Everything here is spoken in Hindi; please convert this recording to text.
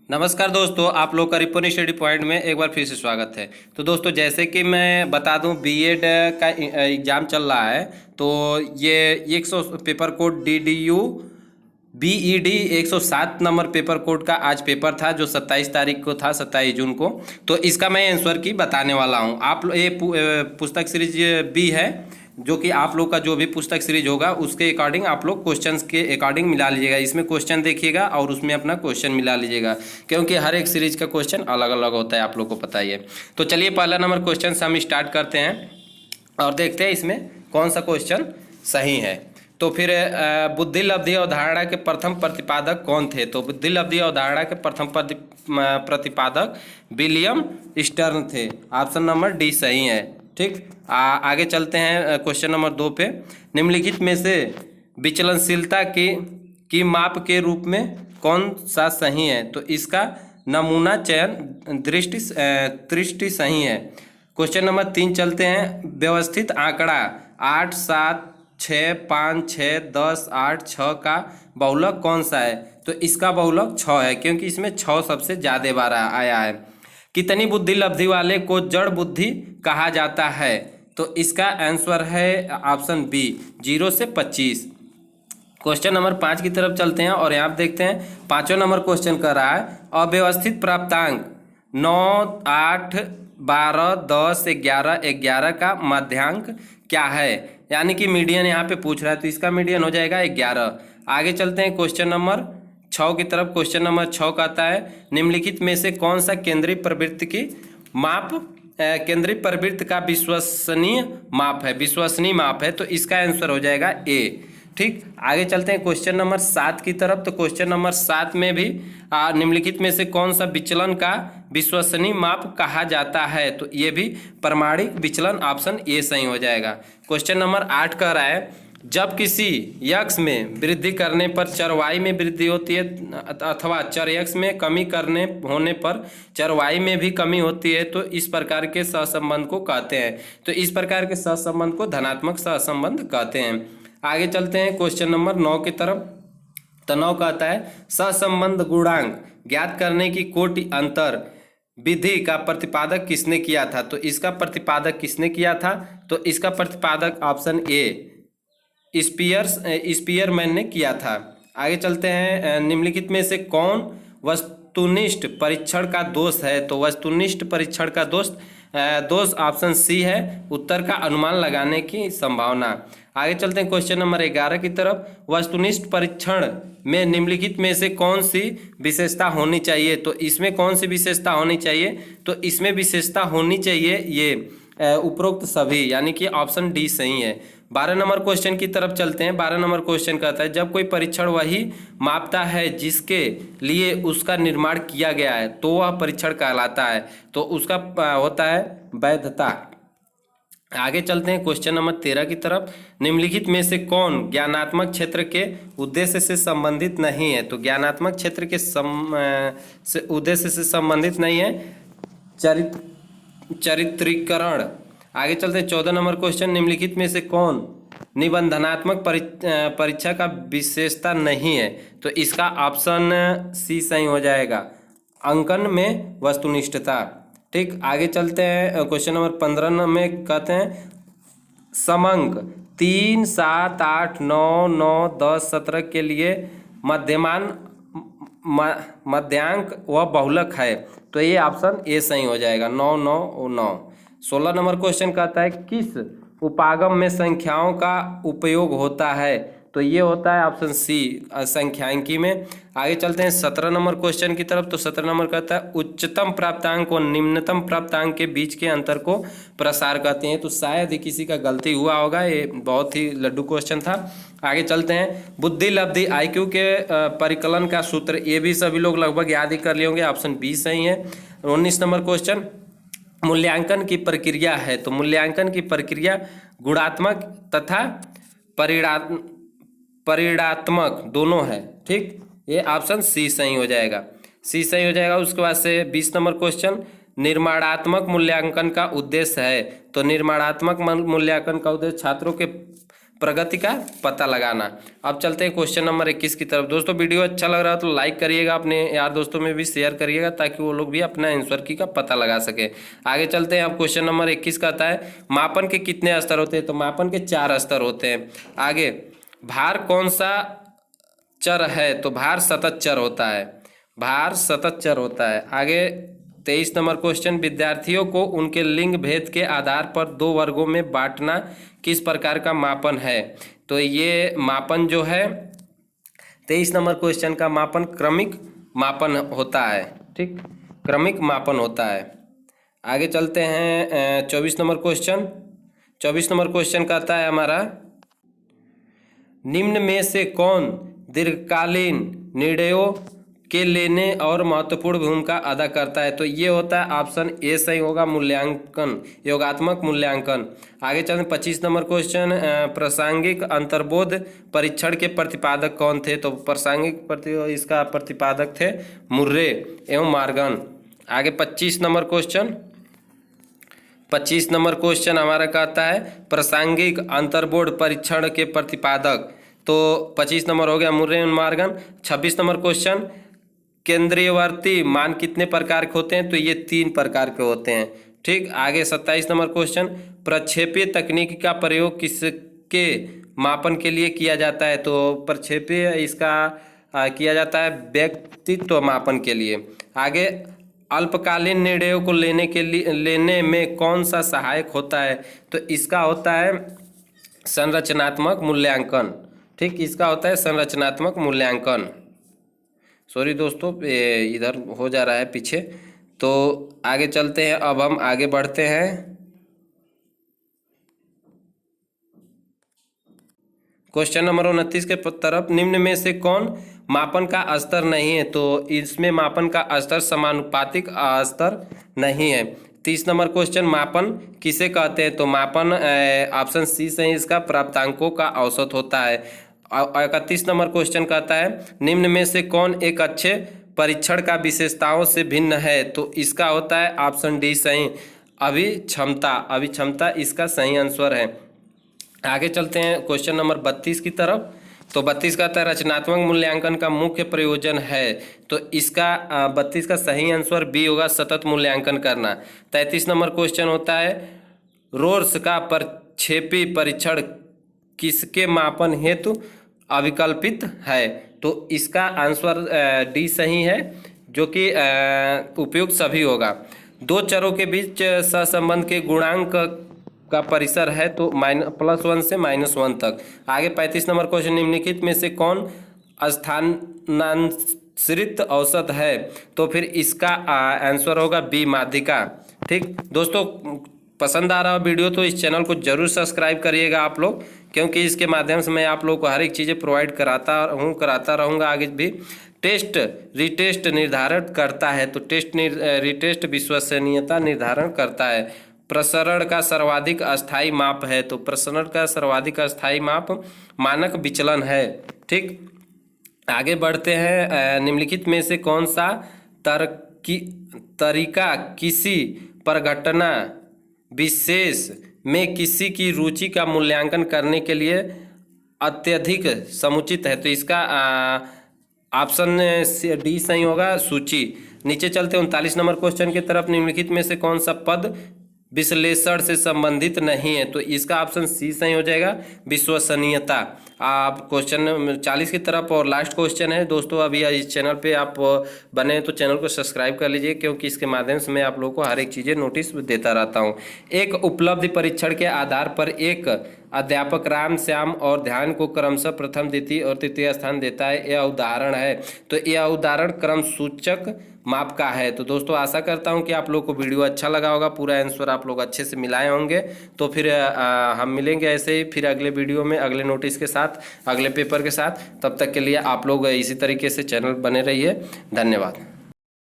नमस्कार दोस्तों, आप लोग का रिपोर्ट स्टडी पॉइंट में एक बार फिर से स्वागत है। तो दोस्तों, जैसे कि मैं बता दूं, बीएड का एग्ज़ाम चल रहा है। तो ये 100 paper code DDU BED 107 number paper code का आज पेपर था, जो 27 तारीख को था, 27 जून को। तो इसका मैं आंसर की बताने वाला हूँ। ये पुस्तक सीरीज बी है, जो कि आप लोग का जो भी पुस्तक सीरीज होगा उसके अकॉर्डिंग आप लोग क्वेश्चंस के अकॉर्डिंग मिला लीजिएगा। इसमें क्वेश्चन देखिएगा और उसमें अपना क्वेश्चन मिला लीजिएगा, क्योंकि हर एक सीरीज का क्वेश्चन अलग अलग होता है, आप लोग को पता ही है। तो चलिए, पहला नंबर क्वेश्चन से हम स्टार्ट करते हैं और देखते हैं इसमें कौन सा क्वेश्चन सही है। तो फिर बुद्धि लब्धि अवधारणा के प्रथम प्रतिपादक कौन थे? तो बुद्धि लब्धि अवधारणा के प्रथम प्रतिपादक विलियम स्टर्न थे। ऑप्शन नंबर डी सही है। ठीक, आगे चलते हैं क्वेश्चन नंबर 2 पे। निम्नलिखित में से विचलनशीलता की माप के रूप में कौन सा सही है? तो इसका नमूना चयन दृष्टि सही है। क्वेश्चन नंबर 3 चलते हैं। व्यवस्थित आंकड़ा 8, 7, 6, 5, 6, 10, 8, 6 का बहुलक कौन सा है? तो इसका बहुलक 6 है, क्योंकि इसमें 6 सबसे ज़्यादा बार आया है। कितनी बुद्धि लब्धि वाले को जड़ बुद्धि कहा जाता है? तो इसका आंसर है ऑप्शन बी, 0 से 25। क्वेश्चन नंबर 5 की तरफ चलते हैं और यहाँ देखते हैं 5वां नंबर क्वेश्चन कर रहा है। अव्यवस्थित प्राप्तांक 9, 8, 12, 10, 11, 11 का मध्यांक क्या है? यानी कि मीडियन यहाँ पे पूछ रहा है, तो इसका मीडियन हो जाएगा 11। आगे चलते हैं क्वेश्चन नंबर 6 की तरफ। क्वेश्चन नंबर 6 का आता है, निम्नलिखित में से कौन सा केंद्रीय प्रवृत्ति की माप केंद्रीय प्रवृत्ति का विश्वसनीय माप है? विश्वसनीय माप है, तो इसका आंसर हो जाएगा ए। ठीक, आगे चलते हैं क्वेश्चन नंबर 7 की तरफ। तो क्वेश्चन नंबर 7 में भी निम्नलिखित में से कौन सा विचलन का विश्वसनीय माप कहा जाता है? तो ये भी प्रमाणिक विचलन, ऑप्शन ए सही हो जाएगा। क्वेश्चन नंबर 8 कह रहा है, जब किसी यक्ष में वृद्धि करने पर चर y में वृद्धि होती है, अथवा चर x में कमी करने होने पर चर y में भी कमी होती है, तो इस प्रकार के सहसंबंध को कहते हैं। तो इस प्रकार के सहसंबंध को धनात्मक सहसंबंध कहते हैं। आगे चलते हैं क्वेश्चन नंबर 9 की तरफ। तो 9 कहता है, सहसंबंध गुणांक ज्ञात करने की कोटि अंतर विधि का प्रतिपादक किसने किया था? तो इसका प्रतिपादक किसने किया था? तो इसका प्रतिपादक ऑप्शन ए, स्पीयरमैन ने किया था। आगे चलते हैं, निम्नलिखित में से कौन वस्तुनिष्ठ परीक्षण का दोष है? तो वस्तुनिष्ठ परीक्षण का दोष ऑप्शन सी है, उत्तर का अनुमान लगाने की संभावना। आगे चलते हैं क्वेश्चन नंबर 11 की तरफ। वस्तुनिष्ठ परीक्षण में निम्नलिखित में से कौन सी विशेषता होनी चाहिए? तो इसमें कौन सी विशेषता होनी चाहिए? तो इसमें विशेषता होनी चाहिए ये उपरोक्त सभी, यानी कि ऑप्शन डी सही है। 12 नंबर क्वेश्चन की तरफ चलते हैं। 12 नंबर क्वेश्चन कहता है, जब कोई परीक्षण वही मापता है जिसके लिए उसका निर्माण किया गया है, तो वह परीक्षण कहलाता है। तो उसका होता है वैधता। आगे चलते हैं क्वेश्चन नंबर 13 की तरफ। निम्नलिखित में से कौन ज्ञानात्मक क्षेत्र के उद्देश्य से संबंधित नहीं है? तो ज्ञानात्मक क्षेत्र के उद्देश्य से संबंधित नहीं है, चरित्रीकरण। आगे चलते हैं 14 नंबर क्वेश्चन। निम्नलिखित में से कौन निबंधनात्मक परीक्षा का विशेषता नहीं है? तो इसका ऑप्शन सी सही हो जाएगा, अंकन में वस्तुनिष्ठता। ठीक, आगे चलते हैं क्वेश्चन नंबर 15 में कहते हैं, समंक 3, 7, 8, 9, 9, 10, 17 के लिए मध्यांक व बहुलक है। तो ये ऑप्शन ए सही हो जाएगा, 9, 9 और 9। 16 नंबर क्वेश्चन कहता है, किस उपागम में संख्याओं का उपयोग होता है? तो ये होता है ऑप्शन सी, संख्यांकी में। आगे चलते हैं 17 नंबर क्वेश्चन की तरफ। तो 17 नंबर कहता है, उच्चतम प्राप्तांक और निम्नतम प्राप्तांक के बीच के अंतर को प्रसार कहते हैं। तो शायद ही किसी का गलती हुआ होगा, ये बहुत ही लड्डू क्वेश्चन था। आगे चलते हैं, बुद्धि लब्धि IQ के परिकलन का सूत्र, ये भी सभी लोग लगभग याद ही कर लिए होंगे, ऑप्शन बी सही है। 19 नंबर क्वेश्चन, मूल्यांकन की प्रक्रिया है। तो मूल्यांकन की प्रक्रिया गुणात्मक तथा परिणात्मक दोनों है। ठीक, ये ऑप्शन सी सही हो जाएगा, सी सही हो जाएगा। उसके बाद से 20 नंबर क्वेश्चन, निर्माणात्मक मूल्यांकन का उद्देश्य है। तो निर्माणात्मक मूल्यांकन का उद्देश्य छात्रों के प्रगति का पता लगाना। अब चलते हैं क्वेश्चन नंबर 21 की तरफ। दोस्तों वीडियो अच्छा लग रहा है तो लाइक करिएगा, अपने यार दोस्तों में भी शेयर करिएगा ताकि वो लोग भी अपना आंसर की का पता लगा सके। आगे चलते हैं। अब क्वेश्चन नंबर 21 का आता है मापन के कितने स्तर होते हैं? तो मापन के 4 स्तर होते हैं। आगे भार कौन सा चर है? तो भार सतत चर होता है, भार सतत चर होता है। आगे 23 नंबर क्वेश्चन विद्यार्थियों को उनके लिंग भेद के आधार पर 2 वर्गों में बांटना किस प्रकार का मापन है? तो ये मापन जो है 23 नंबर क्वेश्चन का मापन क्रमिक मापन होता है। ठीक, क्रमिक मापन होता है। आगे चलते हैं 24 नंबर क्वेश्चन। 24 नंबर क्वेश्चन कहता है हमारा निम्न में से कौन दीर्घकालीन निर्णयों के लेने और महत्वपूर्ण भूमिका अदा करता है? तो ये होता है ऑप्शन ए सही होगा, मूल्यांकन, योगात्मक मूल्यांकन। आगे चलते 25 नंबर क्वेश्चन प्रासंगिक अंतर्बोध परीक्षण के प्रतिपादक कौन थे? तो प्रासंगिक इसका प्रतिपादक थे मुर्रे एवं मॉर्गन। आगे 25 नंबर क्वेश्चन, 25 नंबर क्वेश्चन हमारा कहता है प्रासंगिक अंतर्बोध परीक्षण के प्रतिपादक, तो 25 नंबर हो गया मुर्रे एवं मॉर्गन। 26 नंबर क्वेश्चन केंद्रीयवर्ती मान कितने प्रकार के होते हैं? तो ये 3 प्रकार के होते हैं। ठीक, आगे 27 नंबर क्वेश्चन प्रक्षेपीय तकनीक का प्रयोग किसके मापन के लिए किया जाता है? तो प्रक्षेपीय इसका किया जाता है व्यक्तित्व मापन के लिए। आगे अल्पकालीन निर्णयों को लेने में कौन सा सहायक होता है? तो इसका होता है संरचनात्मक मूल्यांकन। ठीक, इसका होता है संरचनात्मक मूल्यांकन। सॉरी दोस्तों, इधर हो जा रहा है पीछे, तो आगे चलते हैं। अब हम आगे बढ़ते हैं। क्वेश्चन नंबर 29 के तरफ निम्न में से कौन मापन का स्तर नहीं है? तो इसमें मापन का स्तर समानुपातिक स्तर नहीं है। 30 नंबर क्वेश्चन मापन किसे कहते हैं? तो मापन ऑप्शन सी से इसका प्राप्तांकों का औसत होता है। 31 नंबर क्वेश्चन कहता है निम्न में से कौन एक अच्छे परीक्षण का विशेषताओं से भिन्न है? तो इसका होता है ऑप्शन डी सही, अभिक्षमता। अभिक्षमता इसका सही आंसर है। आगे चलते हैं क्वेश्चन नंबर 32 की तरफ। तो 32 कहता है रचनात्मक मूल्यांकन का मुख्य प्रयोजन है। तो इसका 32 का सही आंसर बी होगा, सतत मूल्यांकन करना। 33 नंबर क्वेश्चन होता है रोर्स का प्रक्षेपी परीक्षण किसके मापन हेतु अविकल्पित है? तो इसका आंसर डी सही है, जो कि उपयुक्त सभी होगा। 2 चरों के बीच सहसंबंध के गुणांक का परिसर है तो +1 से -1 तक। आगे 35 नंबर क्वेश्चन निम्नलिखित में से कौन स्थानांतरित औसत है? तो फिर इसका आंसर होगा बी, माध्यिका। ठीक दोस्तों, पसंद आ रहा हो वीडियो तो इस चैनल को जरूर सब्सक्राइब करिएगा आप लोग, क्योंकि इसके माध्यम से मैं आप लोग को हर एक चीज़ें प्रोवाइड कराता रहूँगा आगे भी। टेस्ट रिटेस्ट निर्धारण करता है, तो टेस्ट रिटेस्ट विश्वसनीयता निर्धारण करता है। प्रसरण का सर्वाधिक अस्थायी माप है, तो प्रसरण का सर्वाधिक अस्थायी माप मानक विचलन है। ठीक, आगे बढ़ते हैं। निम्नलिखित में से कौन सा तरीका किसी परघटना विशेष में किसी की रुचि का मूल्यांकन करने के लिए अत्यधिक समुचित है? तो इसका ऑप्शन डी सही होगा, सूची। नीचे चलते 39 नंबर क्वेश्चन की तरफ। निम्नलिखित में से कौन सा पद विश्लेषण से संबंधित नहीं है? तो इसका ऑप्शन सी सही हो जाएगा, विश्वसनीयता। आप क्वेश्चन 40 की तरफ और लास्ट क्वेश्चन है दोस्तों। अभी इस चैनल पे आप बने तो चैनल को सब्सक्राइब कर लीजिए, क्योंकि इसके माध्यम से मैं आप लोगों को हर एक चीज़ें नोटिस देता रहता हूँ। एक उपलब्धि परीक्षण के आधार पर एक अध्यापक राम, श्याम और ध्यान को क्रमशः प्रथम, द्वितीय और तृतीय स्थान देता है। यह उदाहरण है, तो यह उदाहरण क्रम सूचक माप का है। तो दोस्तों आशा करता हूं कि आप लोग को वीडियो अच्छा लगा होगा, पूरा आंसर आप लोग अच्छे से मिलाए होंगे। तो फिर हम मिलेंगे ऐसे ही फिर अगले वीडियो में, अगले नोटिस के साथ, अगले पेपर के साथ। तब तक के लिए आप लोग इसी तरीके से चैनल बने रहिए। धन्यवाद।